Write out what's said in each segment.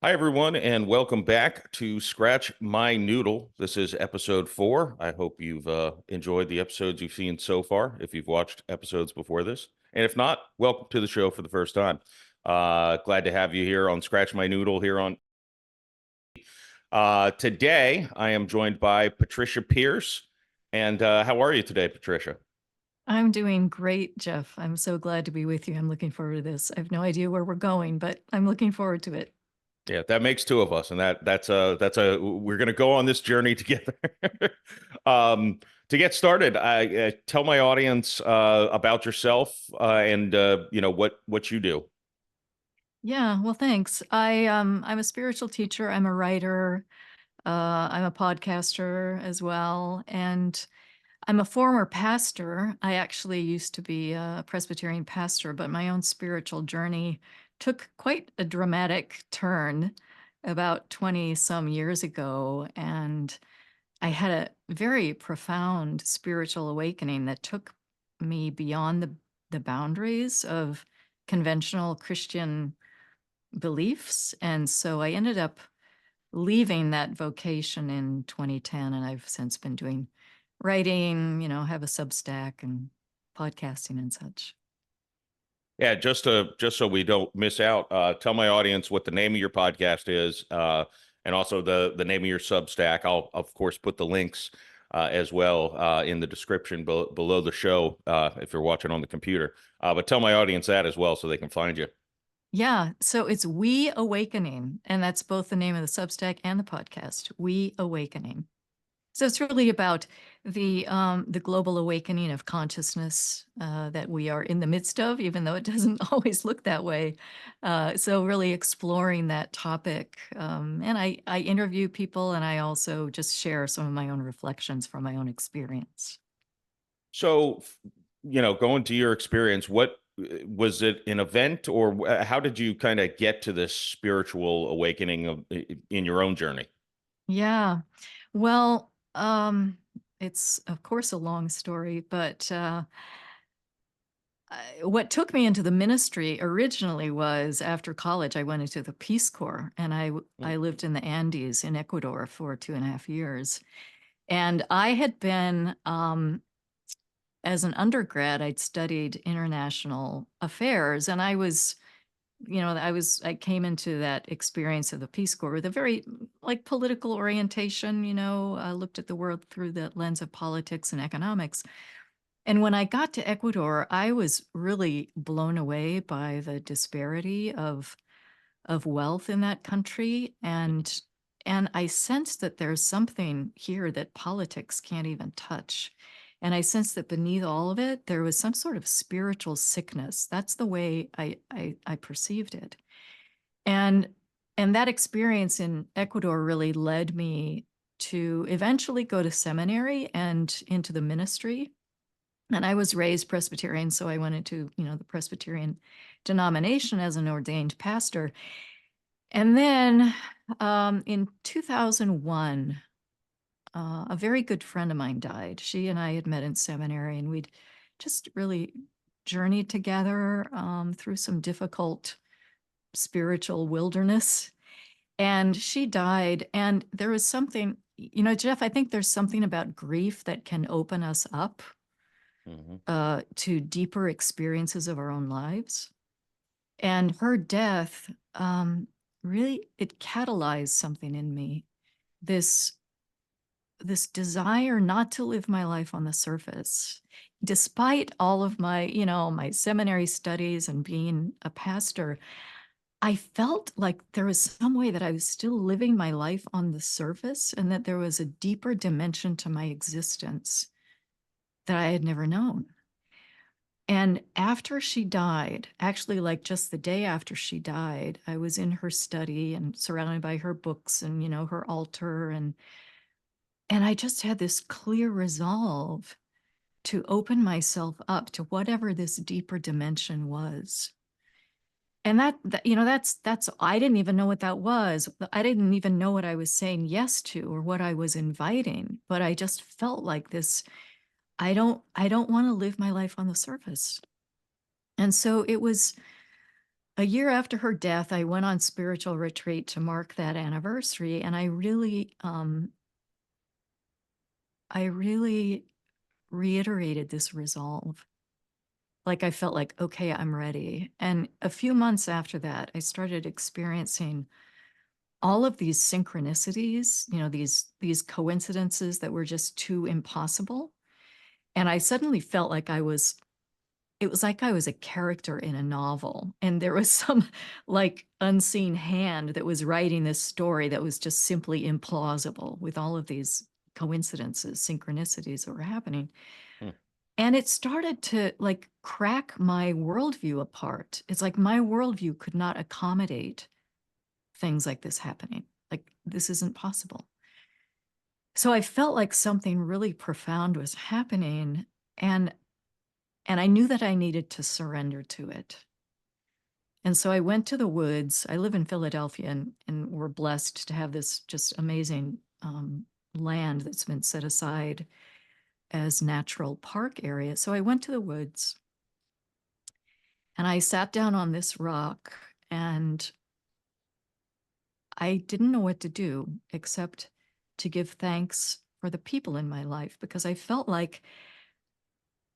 Hi, everyone, and welcome back to Scratch My Noodle. This is episode 4. I hope you've enjoyed the episodes you've seen so far, if you've watched episodes before this. And if not, welcome to the show for the first time. Glad to have you here on Scratch My Noodle here on. Today, I am joined by Patricia Pearce. And how are you today, Patricia? I'm doing great, Jeff. I'm so glad to be with you. I'm looking forward to this. I have no idea where we're going, but I'm looking forward to it. Yeah, that makes two of us, and that's a we're gonna go on this journey together. um, to get started, I tell my audience about yourself and what you do. Yeah, well, thanks. I'm a spiritual teacher. I'm a writer. I'm a podcaster as well, and I'm a former pastor. I actually used to be a Presbyterian pastor, but my own spiritual journey took quite a dramatic turn about 20 some years ago, and I had a very profound spiritual awakening that took me beyond the boundaries of conventional Christian beliefs. And so I ended up leaving that vocation in 2010. And I've since been doing writing, have a Substack and podcasting and such. Yeah, just so we don't miss out, tell my audience what the name of your podcast is, and also the name of your Substack. I'll of course put the links as well in the description below the show if you're watching on the computer. But tell my audience that as well so they can find you. Yeah, so it's We Awakening, and that's both the name of the Substack and the podcast, We Awakening. So it's really about the global awakening of consciousness that we are in the midst of, even though it doesn't always look that way. So really exploring that topic, and I interview people, and I also just share some of my own reflections from my own experience. So, going to your experience, what was it an event or how did you kind of get to this spiritual awakening in your own journey? Yeah, well, it's of course a long story, but what took me into the ministry originally was after college, I went into the Peace Corps and Mm. I lived in the Andes in Ecuador for 2.5 years. And I had been, as an undergrad, I'd studied international affairs and I came into that experience of the Peace Corps with a very like political orientation, looked at the world through the lens of politics and economics. And when I got to Ecuador, I was really blown away by the disparity of wealth in that country, and I sensed that there's something here that politics can't even touch. And I sensed that beneath all of it, there was some sort of spiritual sickness. That's the way I perceived it. And and that experience in Ecuador really led me to eventually go to seminary and into the ministry. And I was raised Presbyterian, so I went into, the Presbyterian denomination as an ordained pastor. And then in 2001, a very good friend of mine died. She and I had met in seminary, and we'd just really journeyed together through some difficult spiritual wilderness. And she died. And there was something, Jeff, I think there's something about grief that can open us up Mhm. to deeper experiences of our own lives. And her death really it catalyzed something in me. This this desire not to live my life on the surface, despite all of my my seminary studies and being a pastor. I felt like there was some way that I was still living my life on the surface, and that there was a deeper dimension to my existence that I had never known. And after she died, actually, like just the day after she died, I was in her study and surrounded by her books and, her altar. And I just had this clear resolve to open myself up to whatever this deeper dimension was. And that's, I didn't even know what that was. I didn't even know what I was saying yes to or what I was inviting, but I just felt like this. I don't want to live my life on the surface. And so it was a year after her death, I went on spiritual retreat to mark that anniversary, and I really reiterated this resolve. Like I felt like, okay, I'm ready. And a few months after that, I started experiencing all of these synchronicities, these coincidences that were just too impossible. And I suddenly felt like it was like I was a character in a novel, and there was some like unseen hand that was writing this story that was just simply implausible with all of these coincidences, synchronicities that were happening. Hmm. And it started to like crack my worldview apart. It's like my worldview could not accommodate things like this happening. Like, this isn't possible. So I felt like something really profound was happening. And I knew that I needed to surrender to it. And so I went to the woods. I live in Philadelphia, and we're blessed to have this just amazing land that's been set aside as natural park area. So I went to the woods and I sat down on this rock, and I didn't know what to do except to give thanks for the people in my life, because I felt like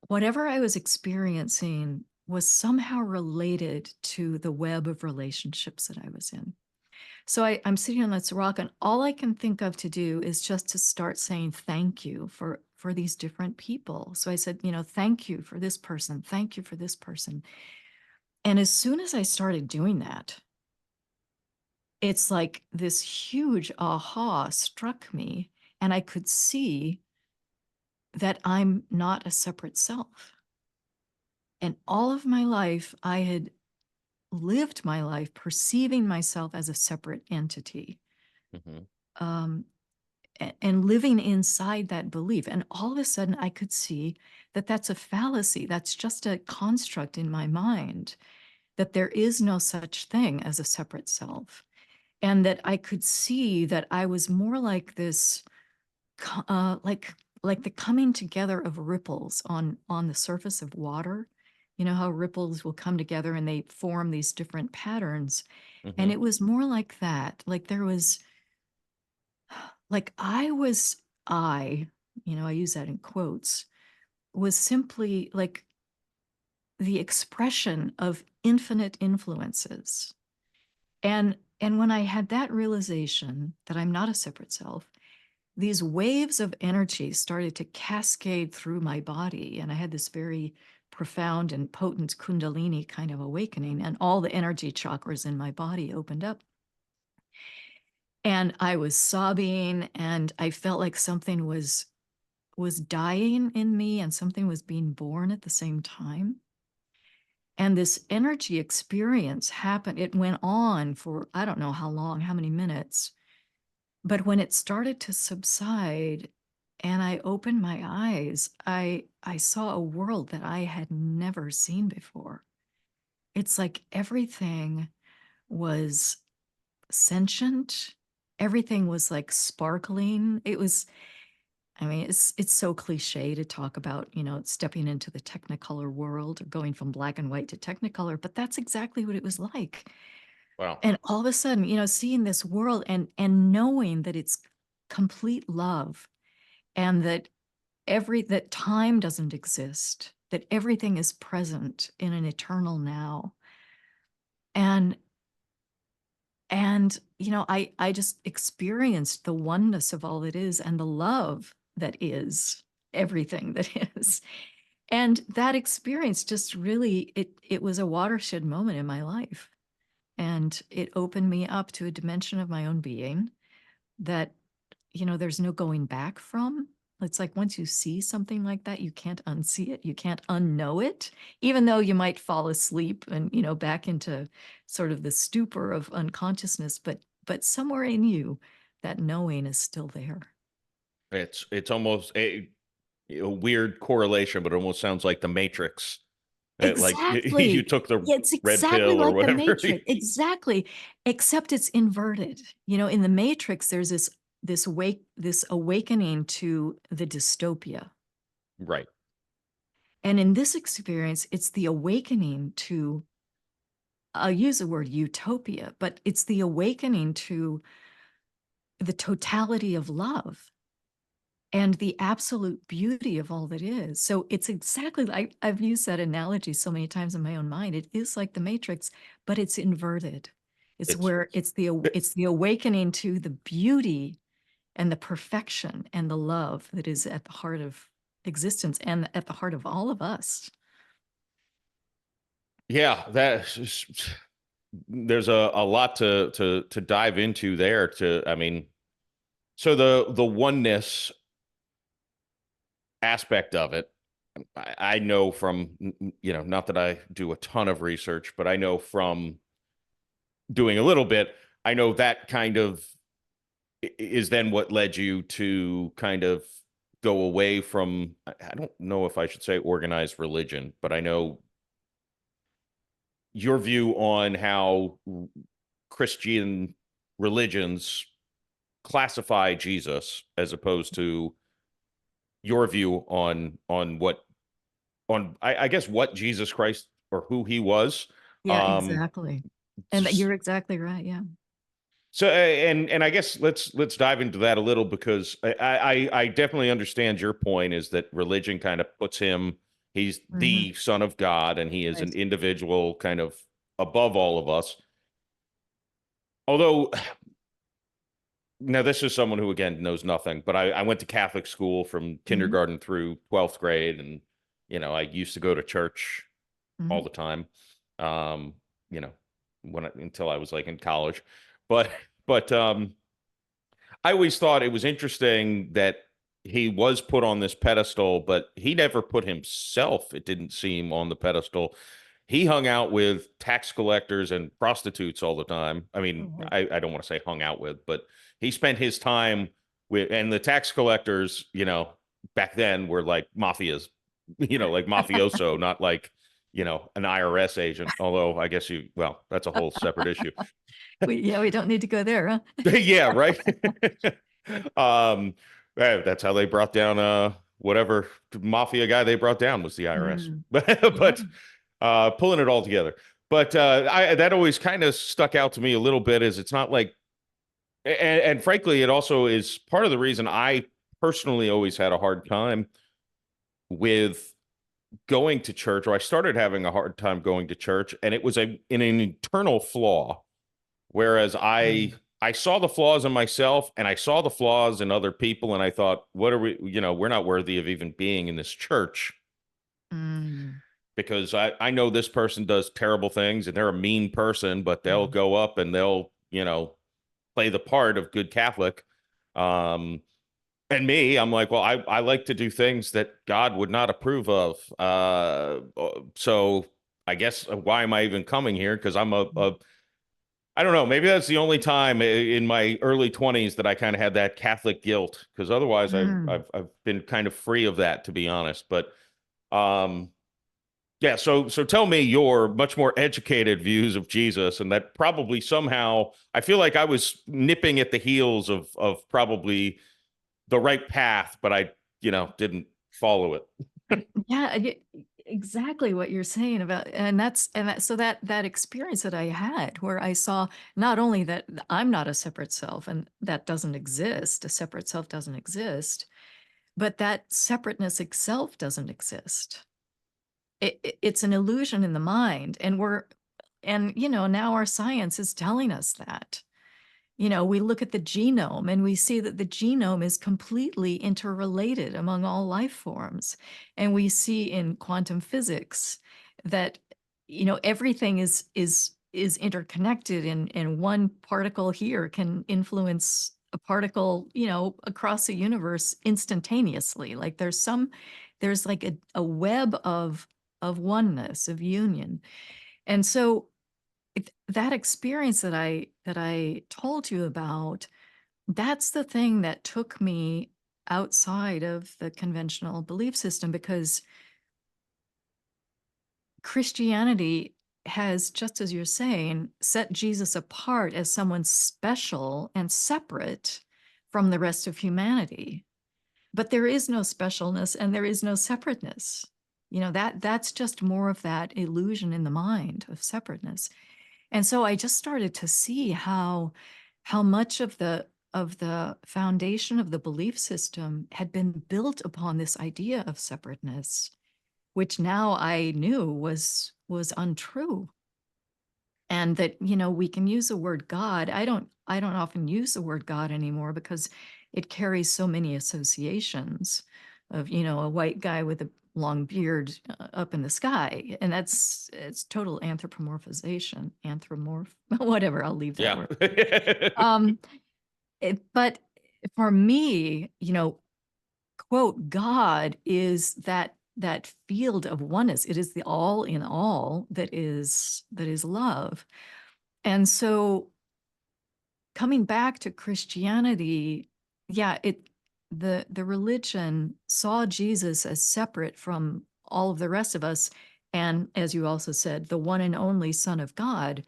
whatever I was experiencing was somehow related to the web of relationships that I was in. So I'm sitting on this rock, and all I can think of to do is just to start saying thank you for these different people. So I said, thank you for this person, thank you for this person. And as soon as I started doing that, it's like this huge aha struck me, and I could see that I'm not a separate self. And all of my life, I had lived my life perceiving myself as a separate entity, Hmm. um, and living inside that belief. And all of a sudden, I could see that that's a fallacy. That's just a construct in my mind, that there is no such thing as a separate self. And that I could see that I was more like this, like the coming together of ripples on the surface of water. You know how ripples will come together and they form these different patterns. And Hmm. it was more like that. Like there was, like I, I use that in quotes, was simply like the expression of infinite influences. And when I had that realization that I'm not a separate self, these waves of energy started to cascade through my body. And I had this very profound and potent kundalini kind of awakening, and all the energy chakras in my body opened up. And I was sobbing, and I felt like something was dying in me and something was being born at the same time. And this energy experience happened. It went on for I don't know how long, how many minutes. But when it started to subside and I opened my eyes, I saw a world that I had never seen before. It's like everything was sentient. Everything was like sparkling. It was, I mean, it's so cliche to talk about, stepping into the Technicolor world or going from black and white to Technicolor, but that's exactly what it was like. Wow. And all of a sudden, seeing this world and knowing that it's complete love, and that time doesn't exist, that everything is present in an eternal now. And I just experienced the oneness of all that is, and the love that is everything that is. And that experience just really, it was a watershed moment in my life. And it opened me up to a dimension of my own being that, there's no going back from. It's like once you see something like that, you can't unsee it. You can't unknow it, even though you might fall asleep and, back into sort of the stupor of unconsciousness. But somewhere in you, that knowing is still there. It's almost a weird correlation, but it almost sounds like the Matrix. Like you Exactly. took the Yeah, it's red exactly pill or like the whatever. Matrix. Exactly. Except it's inverted. In the Matrix, there's this awakening to the dystopia. Right. And in this experience, it's the awakening to I'll use the word utopia, but it's the awakening to the totality of love and the absolute beauty of all that is. So it's exactly like, I've used that analogy so many times in my own mind. It is like the Matrix, but it's inverted. It's It's where it's the awakening to the beauty and the perfection and the love that is at the heart of existence and at the heart of all of us. yeah, there's a lot to dive into there. I mean, so the oneness aspect of it, I know from, not that I do a ton of research, but I know from doing a little bit, I know that kind of is then what led you to kind of go away from, I don't know if I should say organized religion, but I know your view on how Christian religions classify Jesus as opposed to your view on what on I guess what Jesus Christ or who he was. Yeah, Um exactly. And you're exactly right. Yeah. so and I guess let's dive into that a little because I definitely understand your point is that religion kind of puts him, he's Hmm. the son of God and he is an Right. individual kind of above all of us. Although now this is someone who again knows nothing, but I went to Catholic school from Hmm. kindergarten through 12th grade, and I used to go to church all Hmm. the time. Um, until I was like in college, but but I always thought it was interesting that he was put on this pedestal, but he never put himself, it didn't seem, on the pedestal. He hung out with tax collectors and prostitutes all the time. I mean, Oh, I don't want to say hung out with, but he spent his time with, and the tax collectors, back then were like mafias, like mafioso, not like, an IRS agent. Although I guess well, that's a whole separate issue. we don't need to go there, huh? Yeah, right. um, that's how they brought down whatever mafia guy they brought down was the IRS. Mm. Yeah. But pulling it all together. But I that always kind of stuck out to me a little bit is it's not like and frankly, it also is part of the reason I personally always had a hard time with going to church, or I started having a hard time going to church, and it was an internal flaw. Whereas Mm. I saw the flaws in myself and I saw the flaws in other people, and I thought, what are we, we're not worthy of even being in this church Mm. because I know this person does terrible things and they're a mean person, but they'll Mm. go up and they'll, play the part of good Catholic. Um, and me, I'm like, well, I like to do things that God would not approve of. So I guess why am I even coming here? Because I'm a I don't know. Maybe that's the only time in my early 20s that I kind of had that Catholic guilt, because otherwise Mm. I've been kind of free of that, to be honest. But um, yeah. So tell me your much more educated views of Jesus, and that probably somehow I feel like I was nipping at the heels of probably the right path, but I didn't follow it. Yeah, exactly what you're saying about, so that experience that I had where I saw not only that I'm not a separate self and that doesn't exist, a separate self doesn't exist, but that separateness itself doesn't exist. It's an illusion in the mind, and now our science is telling us that. We look at the genome and we see that the genome is completely interrelated among all life forms. And we see in quantum physics that, everything is interconnected, and one particle here can influence a particle, across the universe instantaneously. Like there's like a web of oneness, of union. And so that experience that I told you about, that's the thing that took me outside of the conventional belief system, because Christianity has, just as you're saying, set Jesus apart as someone special and separate from the rest of humanity. But there is no specialness and there is no separateness. That's just more of that illusion in the mind of separateness. And so I just started to see how much of the foundation of the belief system had been built upon this idea of separateness, which now I knew was untrue. And that, we can use the word God. I don't often use the word God anymore because it carries so many associations of, a white guy with a long beard up in the sky. And it's total anthropomorphization, whatever, I'll leave that Yeah. word. But for me, quote, God is that field of oneness. It is the all in all that is love. And so coming back to Christianity, yeah, the religion saw Jesus as separate from all of the rest of us, and as you also said, the one and only Son of God.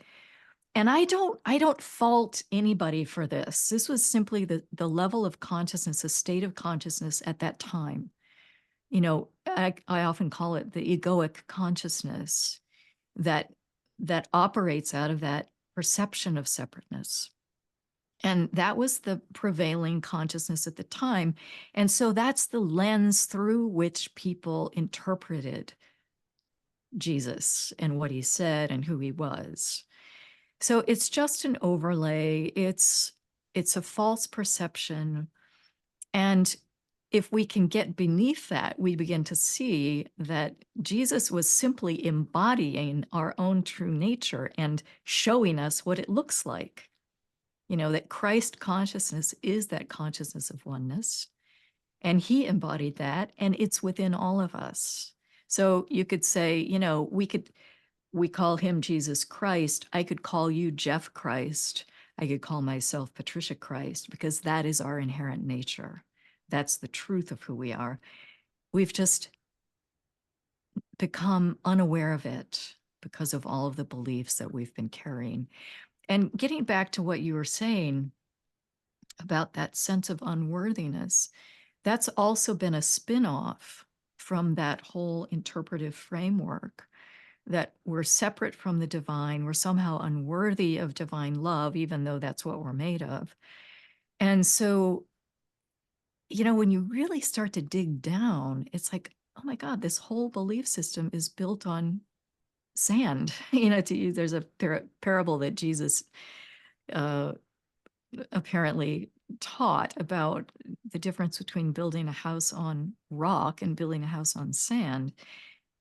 And I don't fault anybody for this. This was simply the level of consciousness, the state of consciousness at that time. I often call it the egoic consciousness that operates out of that perception of separateness. And that was the prevailing consciousness at the time. And so that's the lens through which people interpreted Jesus and what he said and who he was. So it's just an overlay. It's a false perception. And if we can get beneath that, we begin to see that Jesus was simply embodying our own true nature and showing us what it looks like. That Christ consciousness is that consciousness of oneness. And he embodied that, and it's within all of us. So you could say, we call him Jesus Christ. I could call you Jeff Christ. I could call myself Patricia Christ, because that is our inherent nature. That's the truth of who we are. We've just become unaware of it because of all of the beliefs that we've been carrying. And getting back to what you were saying about that sense of unworthiness, that's also been a spin-off from that whole interpretive framework, that we're separate from the divine, we're somehow unworthy of divine love, even though that's what we're made of. And so, when you really start to dig down, it's like, oh my God, this whole belief system is built on sand. There's a parable that Jesus apparently taught about the difference between building a house on rock and building a house on sand.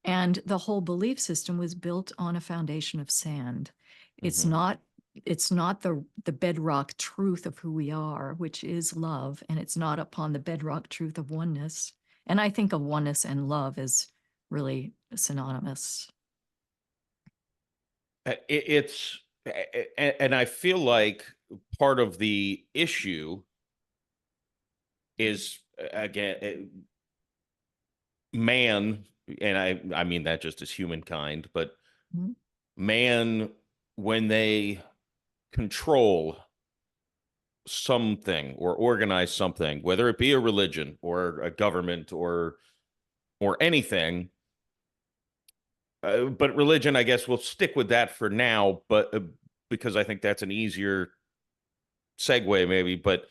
And the whole belief system was built on a foundation of sand. It's not the bedrock truth of who we are, which is love, and it's not upon the bedrock truth of oneness. And I think of oneness and love as really synonymous. And I feel like part of the issue is, again, man, and I mean that just as humankind, but man, when they control something or organize something, whether it be a religion or a government or anything, but religion, I guess we'll stick with that for now, but because I think that's an easier segue maybe, but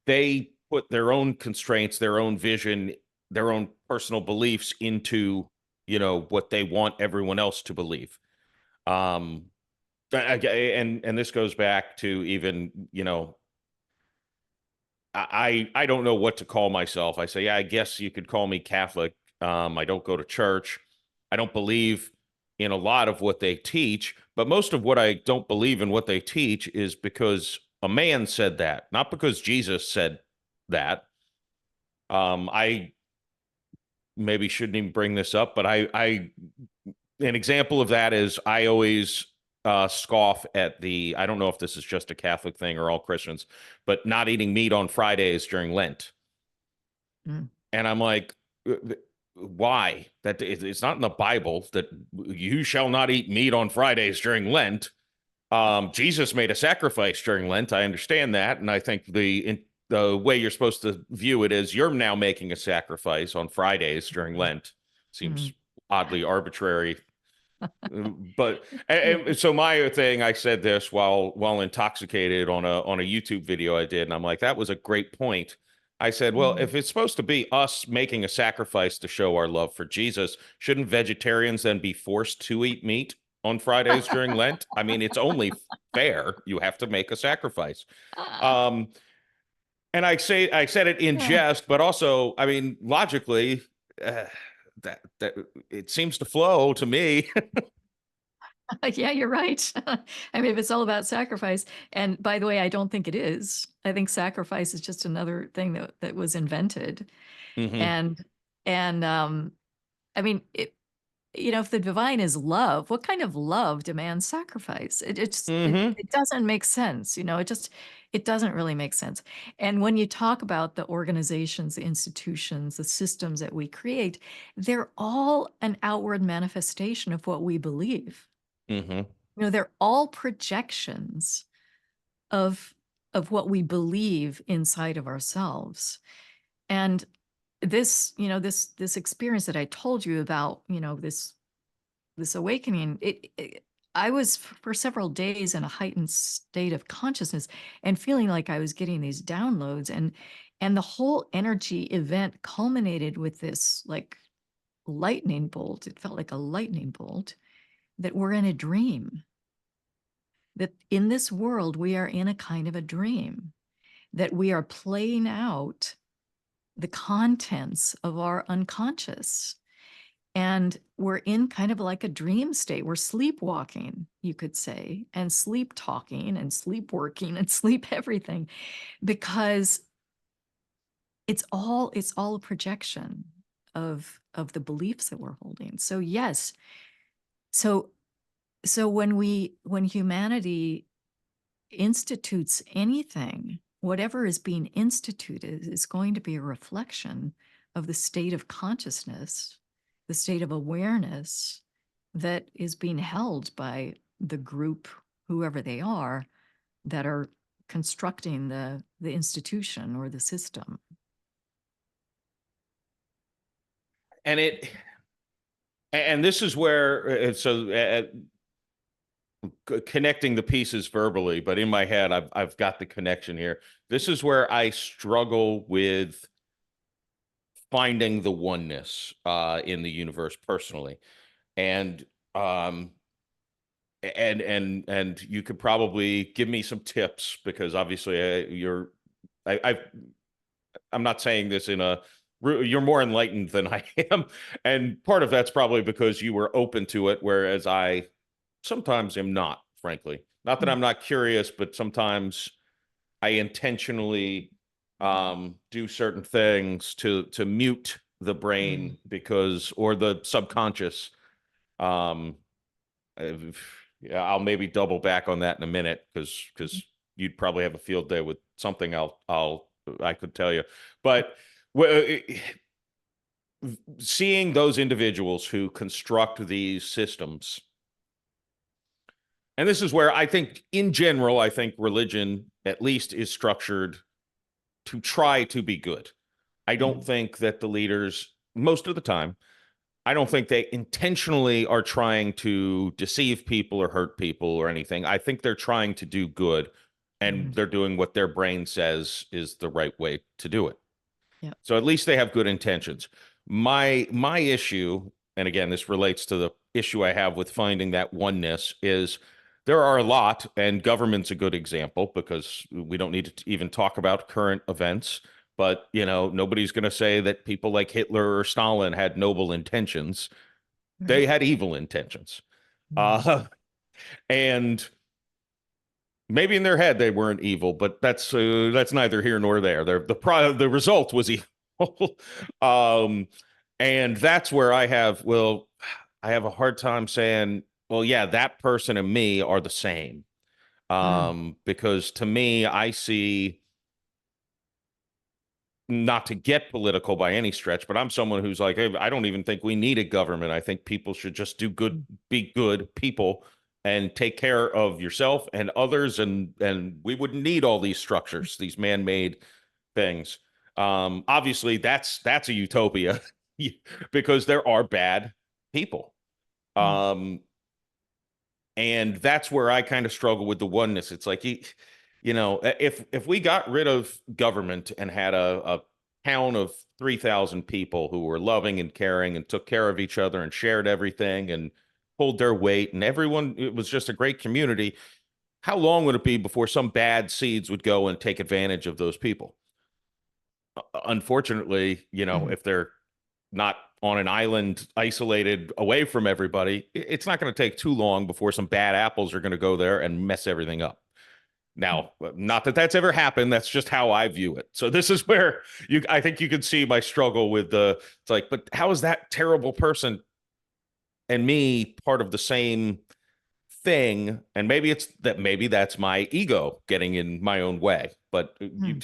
they put their own constraints, their own vision, their own personal beliefs into, what they want everyone else to believe. And this goes back to even, I don't know what to call myself. I say, yeah, I guess you could call me Catholic. I don't go to church. I don't believe in a lot of what they teach, but most of what I don't believe in what they teach is because a man said that, not because Jesus said that. I maybe shouldn't even bring this up, but an example of that is I always scoff at I don't know if this is just a Catholic thing or all Christians, but not eating meat on Fridays during Lent. And I'm like, why? That it's not in the Bible that you shall not eat meat on Fridays during Lent. Jesus made a sacrifice during Lent. I understand that. And I think the way you're supposed to view it is you're now making a sacrifice on Fridays during Lent. Seems oddly arbitrary But and so my thing, I said this while intoxicated on a YouTube video I did, and I'm like, that was a great point. I said, well, Mm. if it's supposed to be us making a sacrifice to show our love for Jesus, shouldn't vegetarians then be forced to eat meat on Fridays during Lent? I mean, it's only fair. You have to make a sacrifice. Ah, Um, and I said it in yeah. jest, but also, I mean, logically, uh, that it seems to flow to me. Yeah, you're right. I mean, if it's all about sacrifice, and by the way, I don't think it is. I think sacrifice is just another thing that was invented. Hmm. And I mean, if the divine is love, what kind of love demands sacrifice? Hmm. It doesn't make sense. It doesn't really make sense. And when you talk about the organizations, the institutions, the systems that we create, they're all an outward manifestation of what we believe. Hmm. They're all projections of what we believe inside of ourselves. And this experience that I told you about, this awakening, I was for several days in a heightened state of consciousness and feeling like I was getting these downloads, and the whole energy event culminated with this like lightning bolt. It felt like a lightning bolt that we're in a dream, that in this world we are in a kind of a dream, that we are playing out the contents of our unconscious. And we're in kind of like a dream state. We're sleepwalking, you could say, and sleep talking and sleep working and sleep everything, because it's all a projection of the beliefs that we're holding. So yes, so when humanity institutes anything, whatever is being instituted is going to be a reflection of the state of consciousness, the state of awareness that is being held by the group, whoever they are, that are constructing the institution or the system. And this is where connecting the pieces verbally, but in my head, I've got the connection here. This is where I struggle with finding the oneness in the universe personally, and um, and you could probably give me some tips because obviously I I'm not saying this in a you're more enlightened than I am, and part of that's probably because you were open to it, whereas I sometimes am not, frankly. Not that Mm, I'm not curious, but sometimes I intentionally do certain things to mute the mm, brain because or the subconscious. Um, yeah, I'll maybe double back on that in a minute because you'd probably have a field day with something I could tell you, but seeing those individuals who construct these systems. And this is where I think, in general, I think religion, at least, is structured to try to be good. I don't mm, think that the leaders, most of the time, I don't think they intentionally are trying to deceive people or hurt people or anything. I think they're trying to do good and mm. they're doing what their brain says is the right way to do it. Yeah. So at least they have good intentions. My issue, and again, this relates to the issue I have with finding that oneness, is there are a lot, and government's a good example because we don't need to even talk about current events. But nobody's going to say that people like Hitler or Stalin had noble intentions. Right. They had evil intentions. Mm, Uh, and maybe in their head they weren't evil, but that's neither here nor there. The result was evil, um, and that's where I have a hard time saying, well, yeah, that person and me are the same, mm, because to me, I see not to get political by any stretch, but I'm someone who's like, hey, I don't even think we need a government. I think people should just do good, mm, be good people and take care of yourself and others. And we wouldn't need all these structures, these man-made things. Obviously that's a utopia because there are bad people. mm, Um, And that's where I kind of struggle with the oneness. It's like, if we got rid of government and had a town of 3,000 people who were loving and caring and took care of each other and shared everything and pulled their weight, and everyone, it was just a great community, how long would it be before some bad seeds would go and take advantage of those people? Unfortunately, Mhm. if they're not on an island isolated away from everybody, it's not going to take too long before some bad apples are going to go there and mess everything up. Now, not that that's ever happened. That's just how I view it. So this is where I think you can see my struggle with it's like, but how is that terrible person and me part of the same thing? And maybe that's my ego getting in my own way, but Hmm.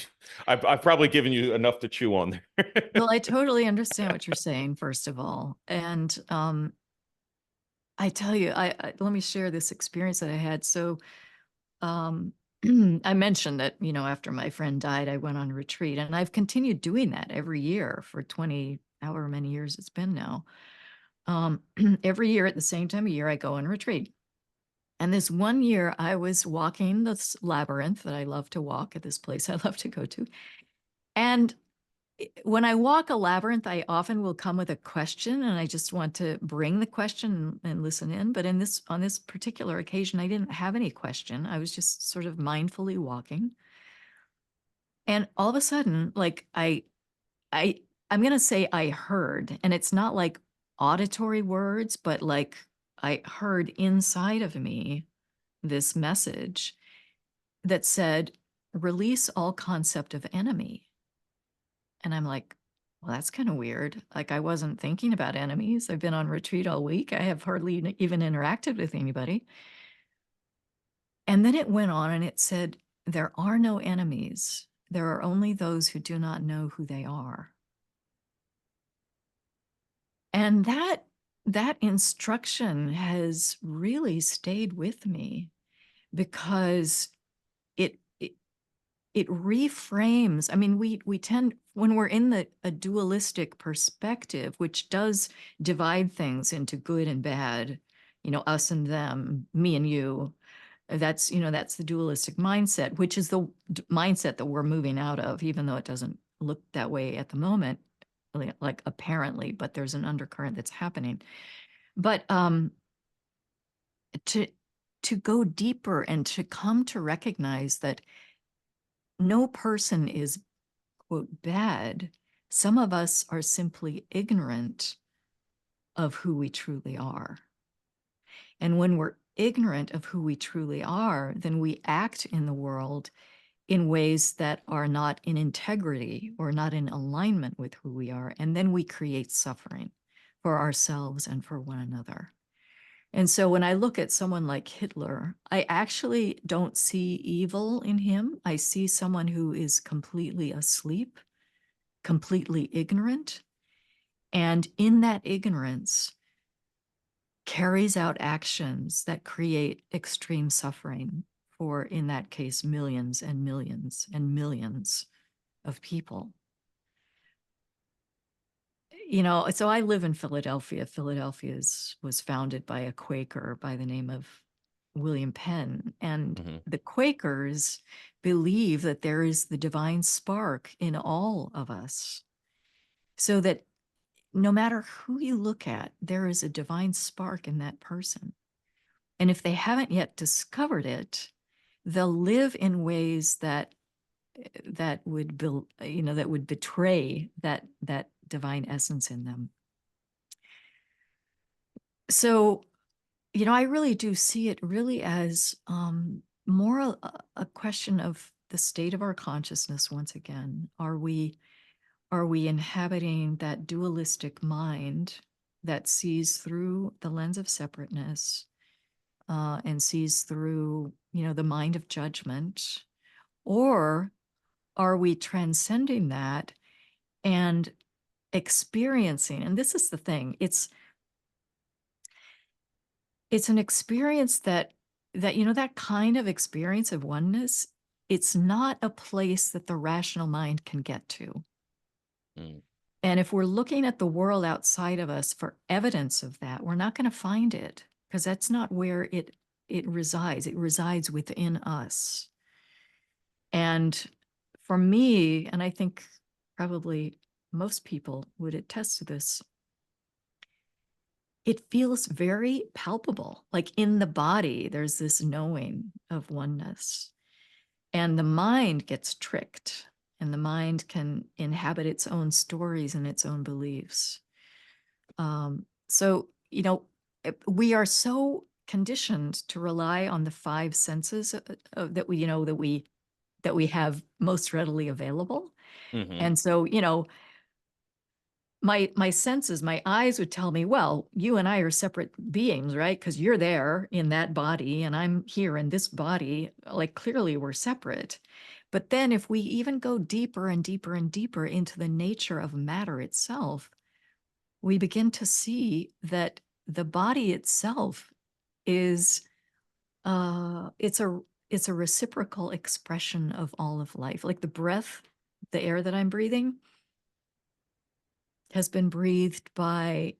I've probably given you enough to chew on there. Well, I totally understand what you're saying, first of all. And I tell you, let me share this experience that I had. So um, I mentioned that, after my friend died, I went on a retreat, and I've continued doing that every year for 20, however many years it's been now. Every year at the same time of year, I go on retreat. And this one year, I was walking this labyrinth that I love to walk at this place I love to go to. And when I walk a labyrinth, I often will come with a question, and I just want to bring the question and listen in. But on this particular occasion, I didn't have any question. I was just sort of mindfully walking. And all of a sudden, like I I'm going to say I heard, and it's not like auditory words, but like I heard inside of me this message that said, release all concept of enemy. And I'm like, well, that's kind of weird. Like, I wasn't thinking about enemies. I've been on retreat all week. I have hardly even interacted with anybody. And then it went on and it said, there are no enemies. There are only those who do not know who they are. And that instruction has really stayed with me because it reframes. I mean, we tend, when we're in a dualistic perspective, which does divide things into good and bad, us and them, me and you. That's the dualistic mindset, which is the mindset that we're moving out of, even though it doesn't look that way at the moment, like apparently, but there's an undercurrent that's happening. But to go deeper and to come to recognize that no person is, quote, bad. Some of us are simply ignorant of who we truly are. And when we're ignorant of who we truly are, then we act in the world in ways that are not in integrity or not in alignment with who we are. And then we create suffering for ourselves and for one another. And so when I look at someone like Hitler, I actually don't see evil in him. I see someone who is completely asleep, completely ignorant, and in that ignorance carries out actions that create extreme suffering for, in that case, millions and millions and millions of people. So I live in Philadelphia. Philadelphia was founded by a Quaker by the name of William Penn. And Mhm. the Quakers believe that there is the divine spark in all of us, so that no matter who you look at, there is a divine spark in that person. And if they haven't yet discovered it, they'll live in ways that would build, that would betray that divine essence in them. So, I really do see it really as more a question of the state of our consciousness. Once again, are we inhabiting that dualistic mind that sees through the lens of separateness, and sees through, the mind of judgment, or are we transcending that and experiencing? And this is the thing, it's an experience that kind of experience of oneness, it's not a place that the rational mind can get to. Mm. And if we're looking at the world outside of us for evidence of that, we're not going to find it, because that's not where it it resides within us. And for me, and I think probably most people would attest to this, it feels very palpable. Like in the body, there's this knowing of oneness. And the mind gets tricked, and the mind can inhabit its own stories and its own beliefs. So, we are so conditioned to rely on the five senses that we have most readily available. Hmm. And so, my senses, my eyes would tell me, well, you and I are separate beings, right? Because you're there in that body and I'm here in this body. Like clearly we're separate. But then if we even go deeper and deeper and deeper into the nature of matter itself, we begin to see that the body itself is it's a reciprocal expression of all of life. Like the breath, the air that I'm breathing has been breathed by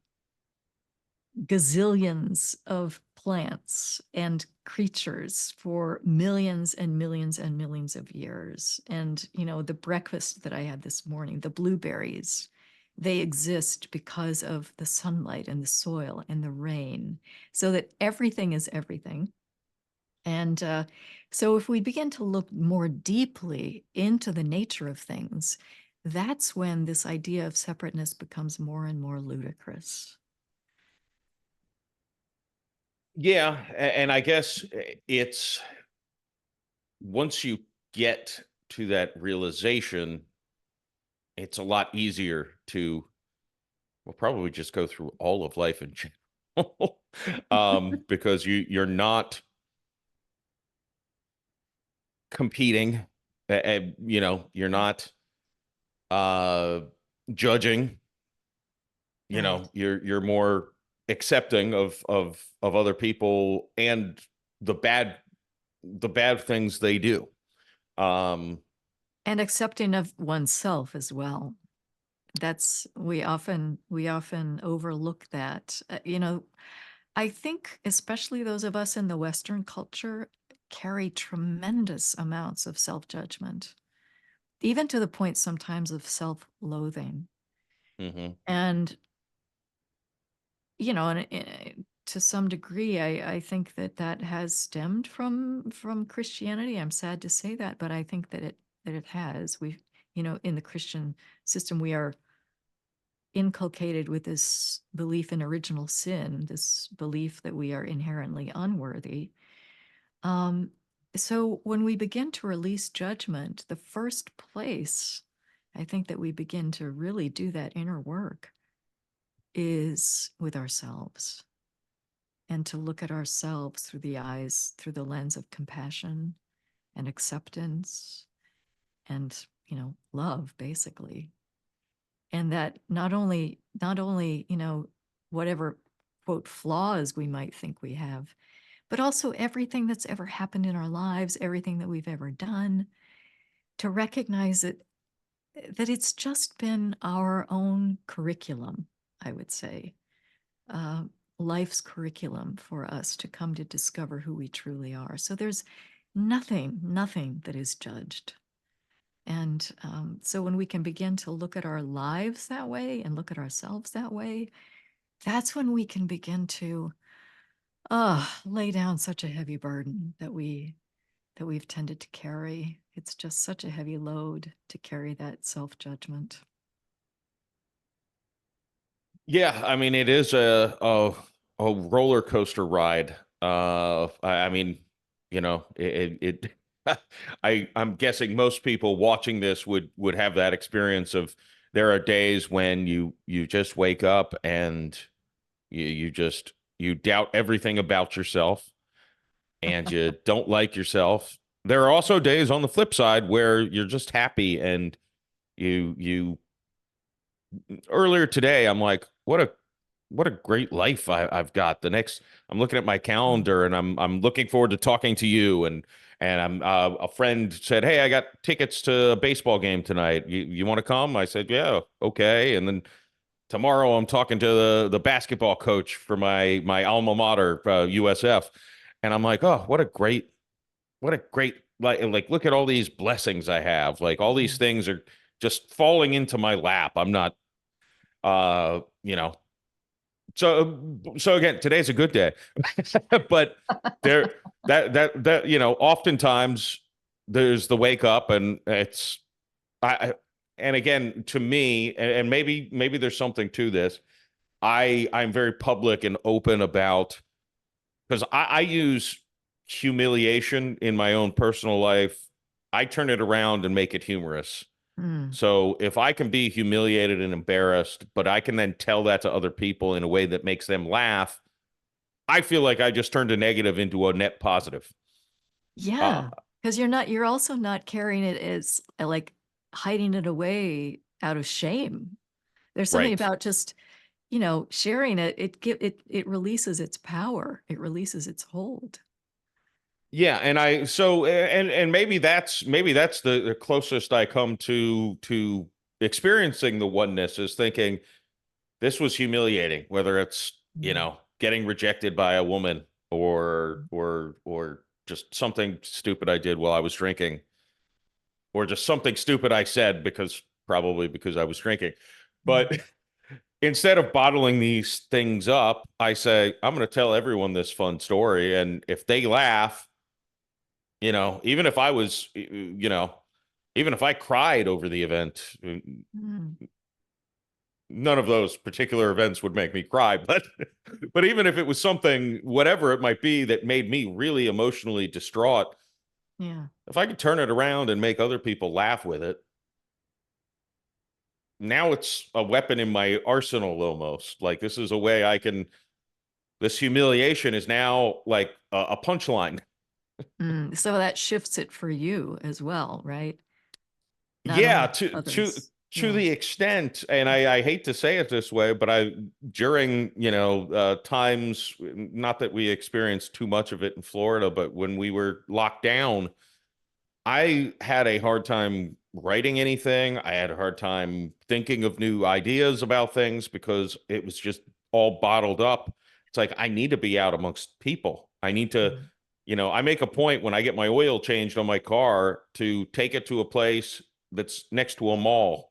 gazillions of plants and creatures for millions and millions and millions of years. And, the breakfast that I had this morning, the blueberries, they exist because of the sunlight and the soil and the rain, so that everything is everything. And so if we begin to look more deeply into the nature of things, that's when this idea of separateness becomes more and more ludicrous. Yeah, and I guess it's once you get to that realization, it's a lot easier to, well, probably just go through all of life in general, because you're not competing, you're not uh, judging. Right. You're more accepting of other people and the bad the bad things they do. Um, And accepting of oneself as well. That's we often overlook that. I think especially those of us in the Western culture carry tremendous amounts of self-judgment, even to the point sometimes of self-loathing. mhm. And to some degree, I think that has stemmed from Christianity. I'm sad to say that, but I think that it has. In the Christian system, we are inculcated with this belief in original sin, this belief that we are inherently unworthy. Um, so when we begin to release judgment, the first place I think that we begin to really do that inner work is with ourselves, and to look at ourselves through the lens of compassion and acceptance and, love, basically. And that not only, whatever quote flaws we might think we have, but also everything that's ever happened in our lives, everything that we've ever done, to recognize that it's just been our own curriculum, I would say. uh, Life's curriculum for us to come to discover who we truly are. So there's nothing that is judged. And so when we can begin to look at our lives that way and look at ourselves that way, that's when we can begin to lay down such a heavy burden that we've tended to carry. It's just such a heavy load to carry that self-judgment. Yeah, I mean it is a roller coaster ride. I mean, I'm guessing most people watching this would have that experience of there are days when you just wake up and you doubt everything about yourself and you don't like yourself. There are also days on the flip side where you're just happy and you earlier today I'm like, what a great life I've got. I'm looking at my Mm. calendar and I'm looking forward to talking to you and I'm a friend said, "Hey, I got tickets to a baseball game tonight. You want to come?" I said, "Yeah, okay." And then tomorrow I'm talking to the basketball coach for my alma mater, USF, And I'm like, oh, what a great, like, look at all these blessings I have. Like all these things are just falling into my lap. I'm not, you know, so again, today's a good day, but there, oftentimes there's the wake up and it's, and again, to me, and maybe there's something to this. I'm very public and open about, because I use humiliation in my own personal life. I turn it around and make it humorous. Mm. So if I can be humiliated and embarrassed, but I can then tell that to other people in a way that makes them laugh, I feel like I just turned a negative into a net positive. Uh, Yeah, because you're also not carrying it as like hiding it away out of shame. There's something right. about just, sharing it. It releases its power. It releases its hold. Yeah, and maybe that's the closest I come to experiencing the oneness, is thinking this was humiliating, whether it's, Mm. getting rejected by a woman, or just something stupid I did while I was drinking, or just something stupid I said probably because I was drinking. Mm. But instead of bottling these things up, I say, I'm going to tell everyone this fun story. And if they laugh, even if I was, even if I cried over the event, Mm. none of those particular events would make me cry, but but even if it was something, whatever it might be, that made me really emotionally distraught, Yeah. if I could turn it around and make other people laugh with it, now it's a weapon in my arsenal almost. Like, this is a way I can, this humiliation is now like a punchline. Mm. So that shifts it for you as well, right? Not Yeah, only to others. to Yeah. the extent, and I hate to say it this way, but during, times, not that we experienced too much of it in Florida, but when we were locked down, I had a hard time writing anything. I had a hard time thinking of new ideas about things because it was just all bottled up. It's like, I need to be out amongst people. I need to, Mm. I make a point when I get my oil changed on my car to take it to a place that's next to a mall,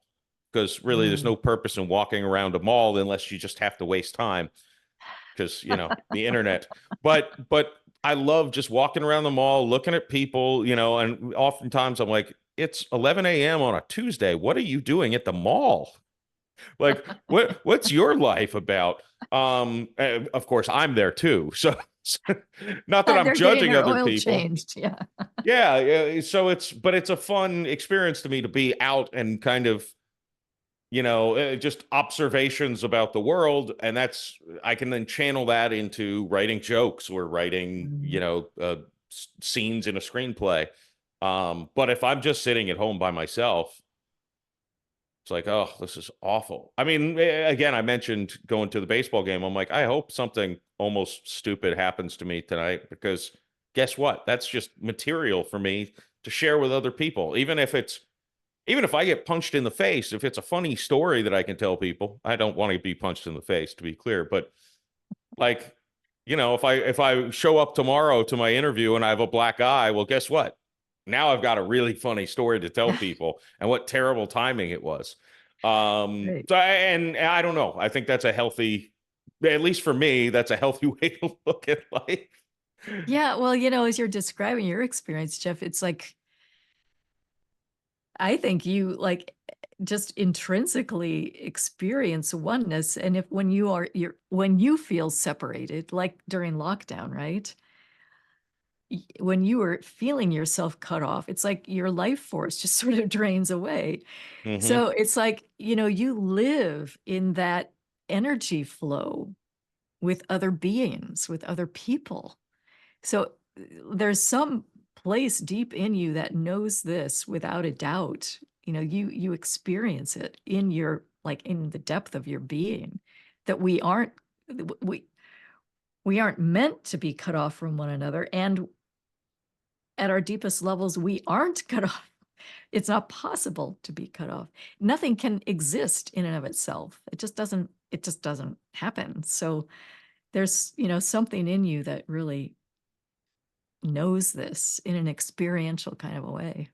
because really there's Mm. no purpose in walking around a mall unless you just have to waste time, because the internet. But I love just walking around the mall, looking at people, and oftentimes I'm like, it's 11 a.m. on a Tuesday. What are you doing at the mall? Like, what's your life about? Of course, I'm there too. So not that I'm They're getting judging their other oil people. changed. Yeah. Yeah, yeah. So it's a fun experience to me to be out and kind of, just observations about the world. And I can then channel that into writing jokes or writing, Mm. scenes in a screenplay. But if I'm just sitting at home by myself, it's like, oh, this is awful. I mean, again, I mentioned going to the baseball game. I'm like, I hope something almost stupid happens to me tonight, because guess what? That's just material for me to share with other people. Even if I get punched in the face, if it's a funny story that I can tell people. I don't want to be punched in the face, to be clear, but like, if I show up tomorrow to my interview and I have a black eye, well, guess what? Now I've got a really funny story to tell people, and what terrible timing it was. Right. And I don't know. I think that's a healthy, at least for me, that's a healthy way to look at life. Yeah. Well, as you're describing your experience, Jeff, it's like, I think you like just intrinsically experience oneness. And when you feel separated, like during lockdown, right? When you are feeling yourself cut off, it's like your life force just sort of drains away. Hmm. So it's like, you live in that energy flow with other beings, with other people. So there's some place deep in you that knows this without a doubt. You experience it in your like in the depth of your being, that we we aren't meant to be cut off from one another, and at our deepest levels we aren't cut off. It's not possible to be cut off. Nothing can exist in and of itself. It just doesn't happen. So there's, something in you that really knows this in an experiential kind of a way.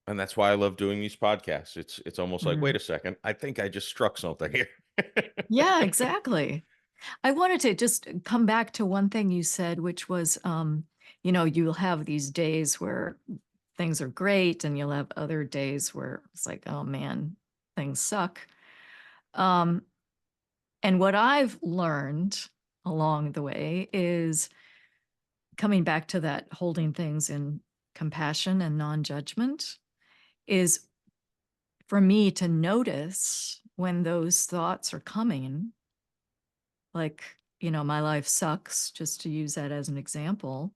And that's why I love doing these podcasts. It's almost like, Mm. wait a second, I think I just struck something here. Yeah, exactly. I wanted to just come back to one thing you said, which was, you'll have these days where things are great, and you'll have other days where it's like, oh man, things suck. Um, and what I've learned along the way is coming back to that holding things in compassion and non-judgment is for me to notice when those thoughts are coming, like, my life sucks, just to use that as an example,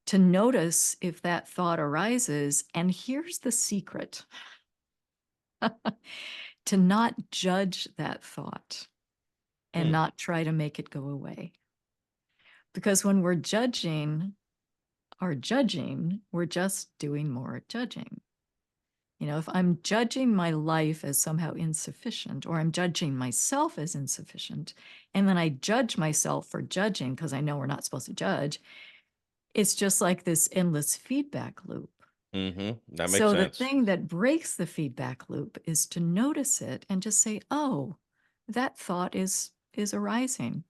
to notice if that thought arises. And here's the secret: to not judge that thought and Hmm. not try to make it go away. Because when we're judging, we're just doing more judging. If I'm judging my life as somehow insufficient, or I'm judging myself as insufficient, and then I judge myself for judging because I know we're not supposed to judge, it's just like this endless feedback loop. That makes So the sense. thing that breaks the feedback loop is to notice it and just say, "Oh, that thought is arising,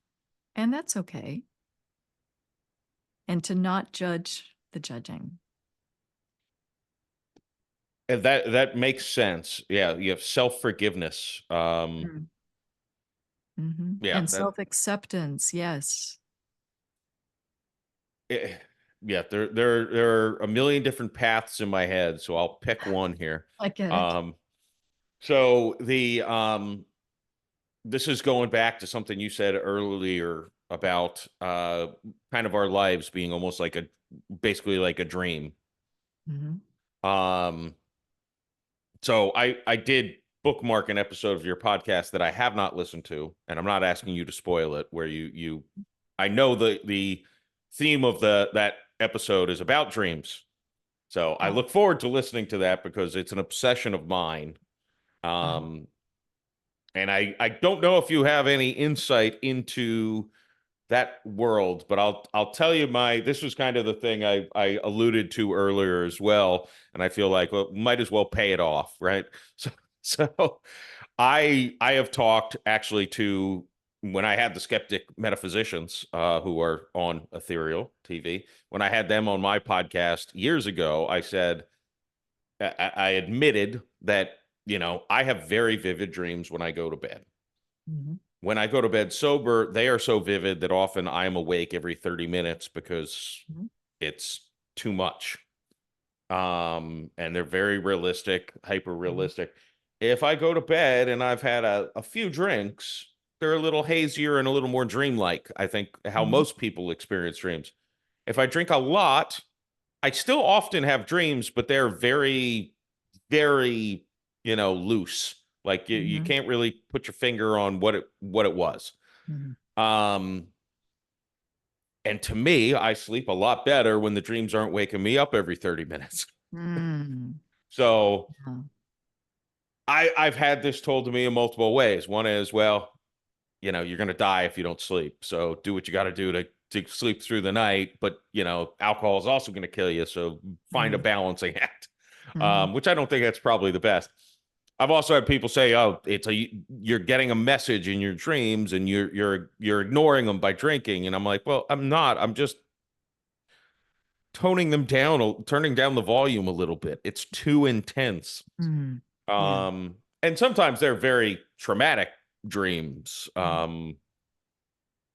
and that's okay." And to not judge the judging. And that makes sense. Yeah, you have self-forgiveness. Mm. Mhm. Yeah, And that self-acceptance, yes. eh, yeah, there are a million different paths in my head, so I'll pick one here. I get it. Um, so this is going back to something you said earlier about kind of our lives being almost like basically like a dream. Mhm. Um, so I did bookmark an episode of your podcast that I have not listened to, and I'm not asking you to spoil it, where you I know the theme of that episode is about dreams. So I Oh. look forward to listening to that because it's an obsession of mine. Uh-huh. Um, and I don't know if you have any insight into that world, but I'll tell you this was kind of the thing I alluded to earlier as well, and I feel like, well, might as well pay it off, right? So so I have talked actually to, when I had the skeptic metaphysicians who are on Ethereal TV, when I had them on my podcast years ago, I said, I admitted that, I have very vivid dreams when I go to bed. Mhm. When I go to bed sober, they are so vivid that often I'm awake every 30 minutes because Mhm. it's too much. And they're very realistic, hyper Mhm. realistic. If I go to bed and I've had a few drinks, they're a little hazier and a little more dreamlike. I think how Mhm. most people experience dreams. If I drink a lot, I still often have dreams, but they're very, very, loose. Like you Mhm. can't really put your finger on what it was. Mhm. Um, and to me, I sleep a lot better when the dreams aren't waking me up every 30 minutes. Mm. So Yeah. I've had this told to me in multiple ways. One is, well, you're going to die if you don't sleep. So do what you got to do to sleep through the night. But, alcohol is also going to kill you. So find a Mhm. balancing act, Mhm. which I don't think that's probably the best. I've also had people say, "Oh, you're getting a message in your dreams, and you're ignoring them by drinking." And I'm like, "Well, I'm not. I'm just toning them down, turning down the volume a little bit. It's too intense." Mhm. Yeah. And sometimes they're very traumatic dreams. Mhm.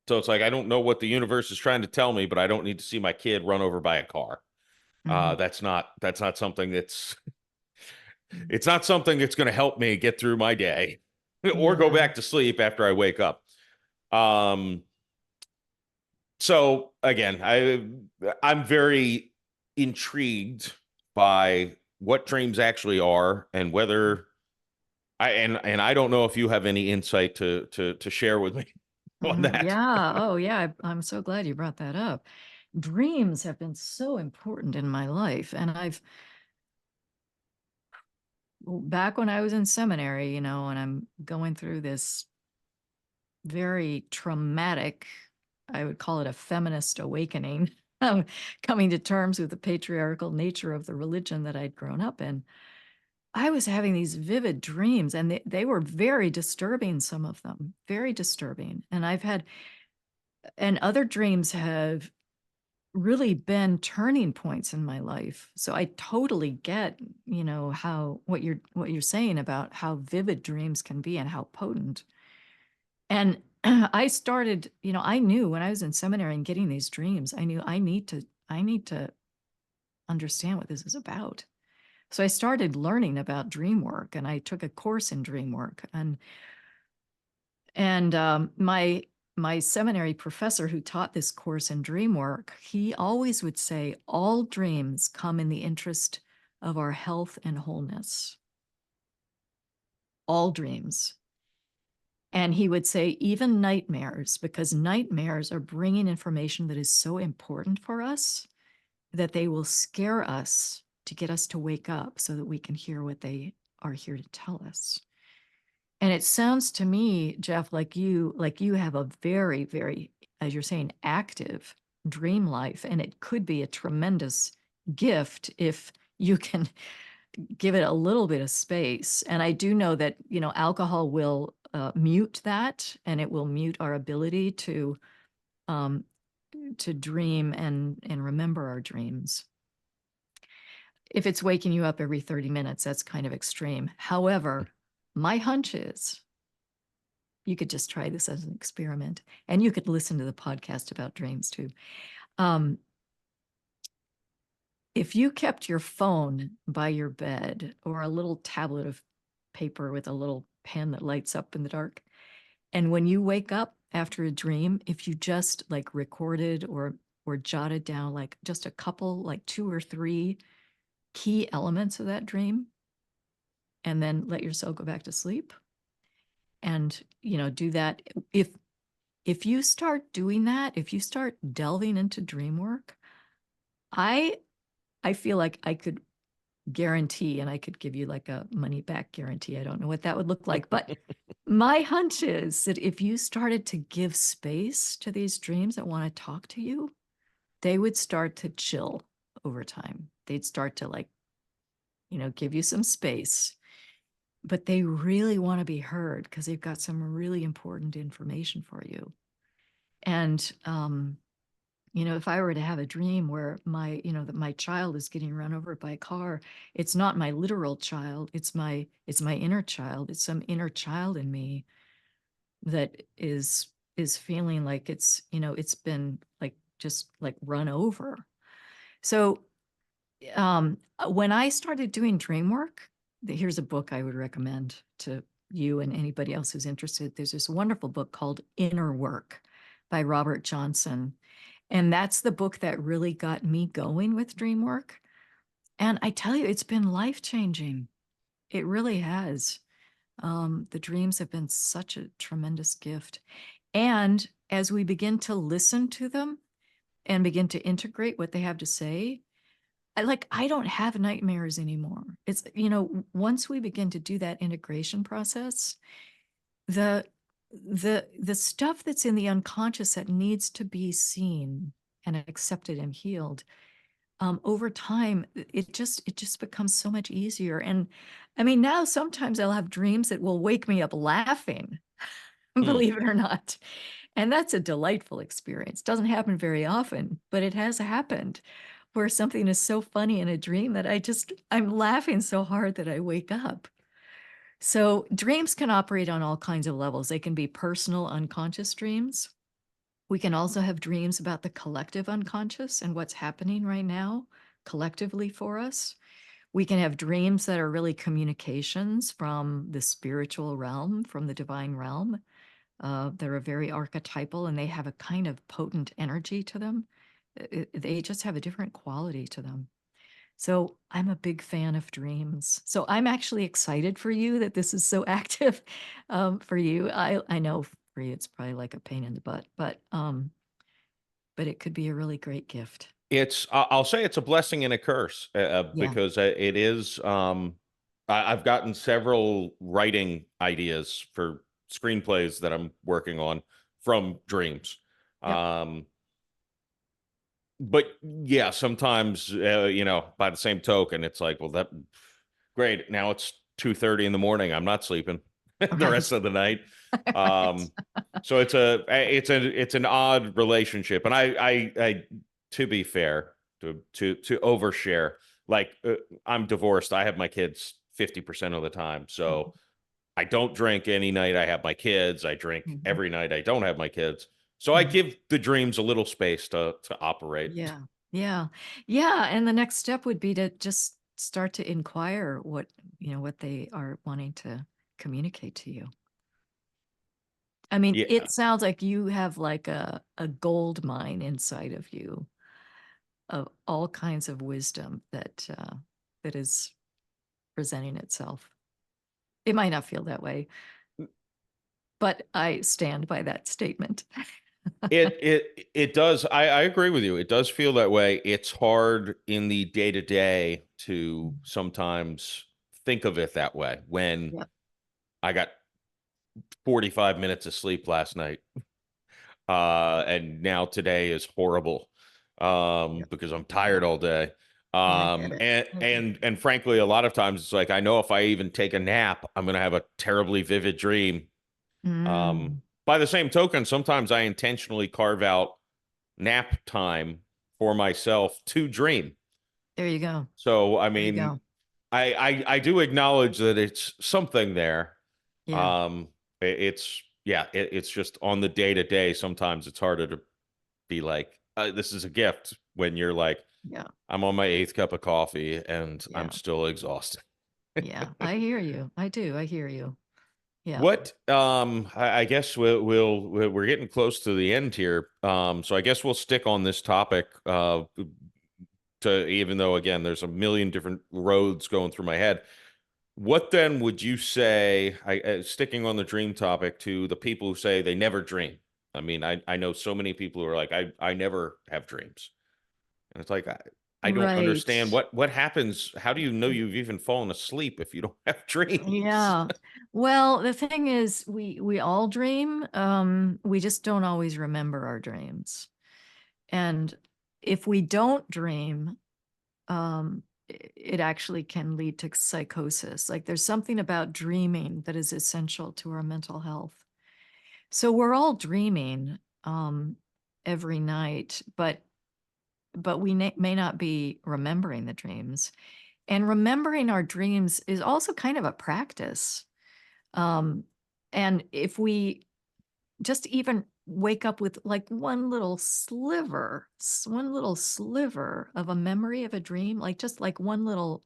So it's like I don't know what the universe is trying to tell me, but I don't need to see my kid run over by a car. Mhm. That's not something that's it's not something that's going to help me get through my day or go Yeah. back to sleep after I wake up. Um, so again, I'm very intrigued by what dreams actually are and whether and I don't know if you have any insight to share with me on Mhm. that. Yeah. Oh, yeah. I'm so glad you brought that up. Dreams have been so important in my life. And back when I was in seminary, and I'm going through this very traumatic, I would call it a feminist awakening. coming to terms with the patriarchal nature of the religion that I'd grown up in, I was having these vivid dreams, and they were very disturbing, some of them, very disturbing. And other dreams have really been turning points in my life. So I totally get, what you're saying about how vivid dreams can be and how potent. And I started, I knew when I was in seminary and getting these dreams, I knew I need to understand what this is about. So I started learning about dream work, and I took a course in dream work. And my seminary professor who taught this course in dream work, he always would say, all dreams come in the interest of our health and wholeness. All dreams. And he would say, even nightmares, because nightmares are bringing information that is so important for us that they will scare us to get us to wake up so that we can hear what they are here to tell us. And it sounds to me, Jeff, like you have a very, very, as you're saying, active dream life. And it could be a tremendous gift if you can give it a little bit of space. And I do know that, alcohol will mute that, and it will mute our ability to dream and remember our dreams. If it's waking you up every 30 minutes, that's kind of extreme. However, my hunch is you could just try this as an experiment, and you could listen to the podcast about dreams too. If you kept your phone by your bed, or a little tablet of paper with a little pen that lights up in the dark, and when you wake up after a dream, if you just like recorded or jotted down like just a couple, like 2 or 3 key elements of that dream, and then let yourself go back to sleep, and do that. If you start doing that, if you start delving into dream work, I feel like I could guarantee, and I could give you like a money back guarantee. I don't know what that would look like, but my hunch is that if you started to give space to these dreams that want to talk to you, they would start to chill over time. They'd start to give you some space, but they really want to be heard because they've got some really important information for you. And, if I were to have a dream where that my child is getting run over by a car, it's not my literal child. It's my inner child. It's some inner child in me that is feeling like it's been just run over. So, when I started doing dream work, here's a book I would recommend to you and anybody else who's interested. There's this wonderful book called Inner Work by Robert Johnson. And that's the book that really got me going with dream work. And I tell you, it's been life-changing. It really has. The dreams have been such a tremendous gift. And as we begin to listen to them and begin to integrate what they have to say, I don't have nightmares anymore. It's, once we begin to do that integration process, the stuff that's in the unconscious that needs to be seen and accepted and healed, over time, it just becomes so much easier. And I mean, now sometimes I'll have dreams that will wake me up laughing, believe it or not. And that's a delightful experience. Doesn't happen very often, but it has happened, where something is so funny in a dream that I'm laughing so hard that I wake up. So dreams can operate on all kinds of levels. They can be personal, unconscious dreams. We can also have dreams about the collective unconscious and what's happening right now collectively for us. We can have dreams that are really communications from the spiritual realm, from the divine realm. They're very archetypal, and they have a kind of potent energy to them. They just have a different quality to them. So I'm a big fan of dreams. So I'm actually excited for you that this is so active for you. I know for you it's probably like a pain in the butt, but it could be a really great gift. I'll say it's a blessing and a curse, Yeah. because it is. I've gotten several writing ideas for screenplays that I'm working on from dreams. Yep. but yeah, sometimes, by the same token, it's like, well, that great. Now it's 2:30 in the morning. I'm not sleeping the Right. rest of the night. Right. So it's an odd relationship. And I to be fair, to overshare, like, I'm divorced. I have my kids 50% of the time. So I don't drink any night I have my kids. I drink Mhm. every night I don't have my kids. So I Mhm. give the dreams a little space to operate. Yeah. Yeah. Yeah. And the next step would be to just start to inquire what they are wanting to communicate to you. I mean, Yeah. it sounds like you have like a gold mine inside of you of all kinds of wisdom that is presenting itself. It might not feel that way, but I stand by that statement. It does. I agree with you. It does feel that way. It's hard in the day to day to sometimes think of it that way when Yep. I got 45 minutes of sleep last night. And now today is horrible, Yep. because I'm Yep. tired all day. Yeah, I get it. And I get and it. and frankly, a lot of times it's like I know if I even take a nap, I'm gonna have a terribly vivid dream. Mm, By the same token, sometimes I intentionally carve out nap time for myself to dream. there you go. So I There you mean, go. I do acknowledge that it's something there. Yeah. Um, it's yeah, it's just on the day to day. Sometimes it's harder to be like, this is a gift when you're like, Yeah. I'm on my eighth cup of coffee and I'm Yeah. still exhausted. Yeah. I hear you. I do. I hear you. Yeah. What I guess we're getting close to the end here. So I guess we'll stick on this topic, to even though again there's a million different roads going through my head. What then would you say, sticking on the dream topic, to the people who say they never dream? I mean, I know so many people who are like, I never have dreams. And it's like, I don't Right. understand what happens. How do you know you've even fallen asleep if you don't have dreams? Yeah. Well, the thing is we all dream. We just don't always remember our dreams. And if we don't dream, it actually can lead to psychosis. Like there's something about dreaming that is essential to our mental health. So we're all dreaming every night, but we may not be remembering the dreams. And remembering our dreams is also kind of a practice. Um, and if we just even wake up with like one little sliver of a memory of a dream, like just like one little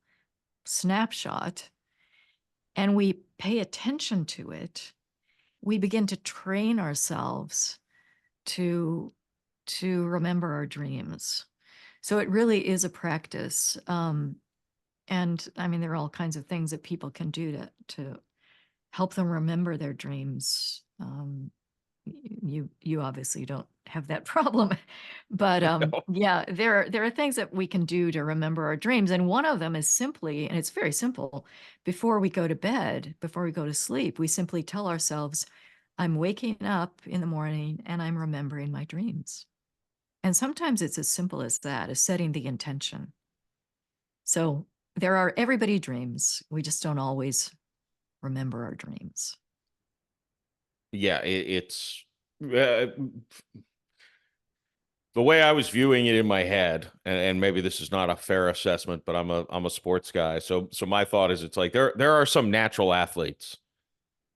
snapshot, and we pay attention to it, we begin to train ourselves to remember our dreams. So it really is a practice. And I mean, there are all kinds of things that people can do to help them remember their dreams. You obviously don't have that problem, but yeah, there are things that we can do to remember our dreams, and one of them is simply, and it's very simple. Before we go to bed, before we go to sleep, we simply tell ourselves, "I'm waking up in the morning and I'm remembering my dreams." And sometimes it's as simple as that, as setting the intention. So everybody dreams. We just don't always remember our dreams. Yeah, uh, the way I was viewing it in my head, and maybe this is not a fair assessment, but I'm a sports guy. So my thought is, it's like there are some natural athletes.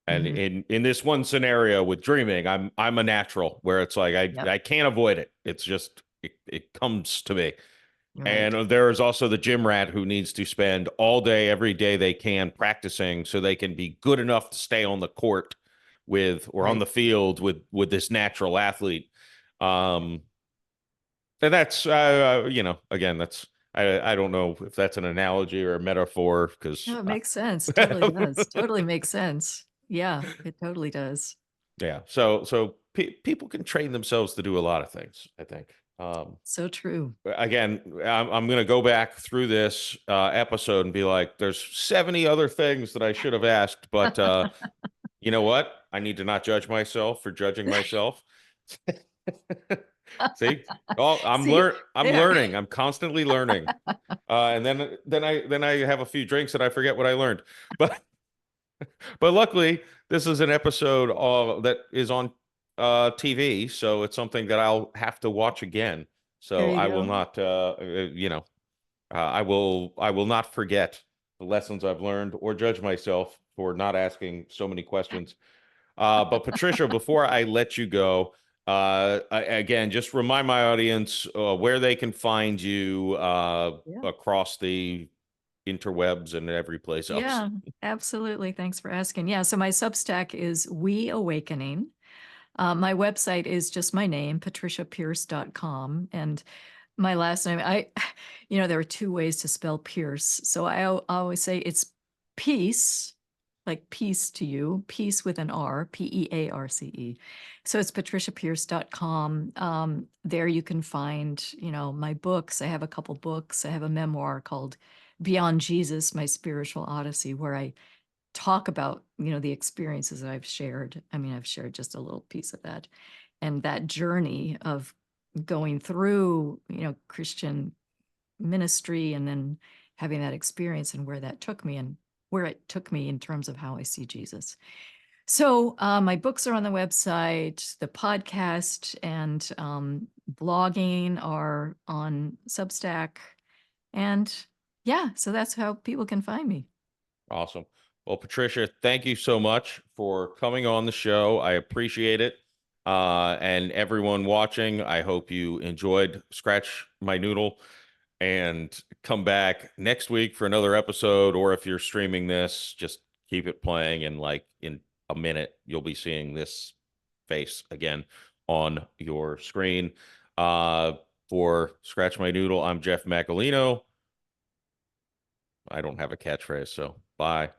And Mhm. in this one scenario with dreaming, I'm a natural where it's like Yep. I can't avoid it. It's just it comes to me. Right. And there is also the gym rat who needs to spend all day, every day they can practicing so they can be good enough to stay on the court with or on Right. the field with this natural athlete. Um, and that's again, that's I don't know if that's an analogy or a metaphor because No, it makes sense. Totally does. Totally makes sense. Yeah, it totally does. yeah. So people can train themselves to do a lot of things, I think. So true. Again, I'm going to go back through this episode and be like, there's 70 other things that I should have asked, but you know what? I need to not judge myself for judging myself. See? Oh, See, I'm there. learning. I'm constantly learning. And then I have a few drinks and I forget what I learned. But but luckily, this is an episode that is on TV, so it's something that I'll have to watch again. There So you I will go. not I will not forget the lessons I've learned or judge myself for not asking so many questions. But Patricia, before I let you go, again, just remind my audience where they can find you Yeah. across the interwebs and every place else. Yeah, absolutely. Thanks for asking. Yeah, so my Substack is WeAwakening. My website is just my name, patriciapierce.com. And my last name, there are two ways to spell Pierce. So always say it's peace, like peace to you, peace with an R, Pearce. So it's patriciapierce.com. There you can find, my books. I have a couple books. I have a memoir called Beyond Jesus, My Spiritual Odyssey, where I talk about, the experiences that I've shared. I mean, I've shared just a little piece of that. And that journey of going through, Christian ministry and then having that experience and where that took me and where it took me in terms of how I see Jesus. So my books are on the website, the podcast and blogging are on Substack. And yeah, so that's how people can find me. Awesome. Well, Patricia, thank you so much for coming on the show. I appreciate it. And everyone watching, I hope you enjoyed Scratch My Noodle and come back next week for another episode. Or if you're streaming this, just keep it playing. And like in a minute, you'll be seeing this face again on your screen. Uh, for Scratch My Noodle, I'm Jeff Macalino. I don't have a catchphrase, so bye.